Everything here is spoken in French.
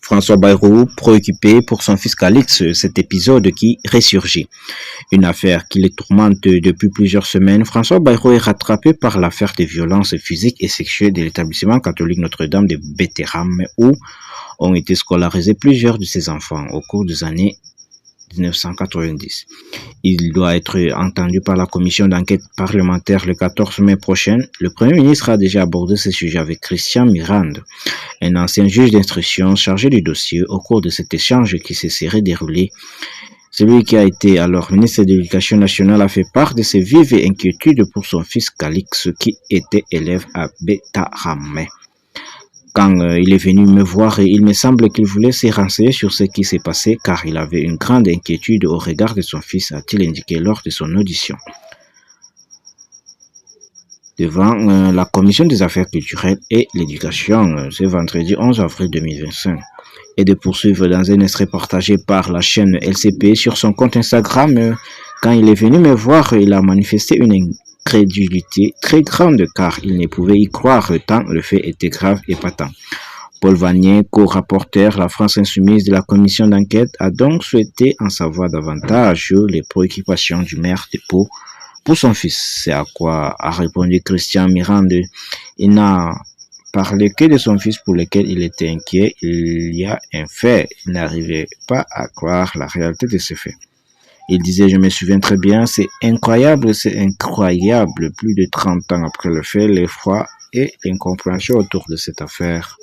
François Bayrou, préoccupé pour son fils Calix, cet épisode qui ressurgit. Une affaire qui les tourmente depuis plusieurs semaines, François Bayrou est rattrapé par l'affaire des violences physiques et sexuelles de l'établissement catholique Notre-Dame de Béthéram où ont été scolarisés plusieurs de ses enfants au cours des années 1990. Il doit être entendu par la commission d'enquête parlementaire le 14 mai prochain. Le Premier ministre a déjà abordé ce sujet avec Christian Mirande, un ancien juge d'instruction chargé du dossier au cours de cet échange qui se serait déroulé. Celui qui a été alors ministre de l'Éducation nationale a fait part de ses vives inquiétudes pour son fils Calix qui était élève à Béthéram. Quand il est venu me voir, il me semble qu'il voulait se renseigner sur ce qui s'est passé car il avait une grande inquiétude au regard de son fils, a-t-il indiqué lors de son audition devant la commission des affaires culturelles et l'éducation ce vendredi 11 avril 2025 et de poursuivre dans un extrait partagé par la chaîne LCP sur son compte Instagram. Quand il est venu me voir, il a manifesté une incrédulité très grande car il ne pouvait y croire tant le fait était grave et patent. Paul Vanier, co-rapporteur La France Insoumise de la commission d'enquête, a donc souhaité en savoir davantage sur les préoccupations du maire de Pau pour son fils. C'est à quoi a répondu Christian Mirande. Il n'a parlé que de son fils pour lequel il était inquiet. Il y a un fait, il n'arrivait pas à croire la réalité de ce fait. Il disait, je me souviens très bien, c'est incroyable, plus de 30 ans après le fait, l'effroi et l'incompréhension autour de cette affaire.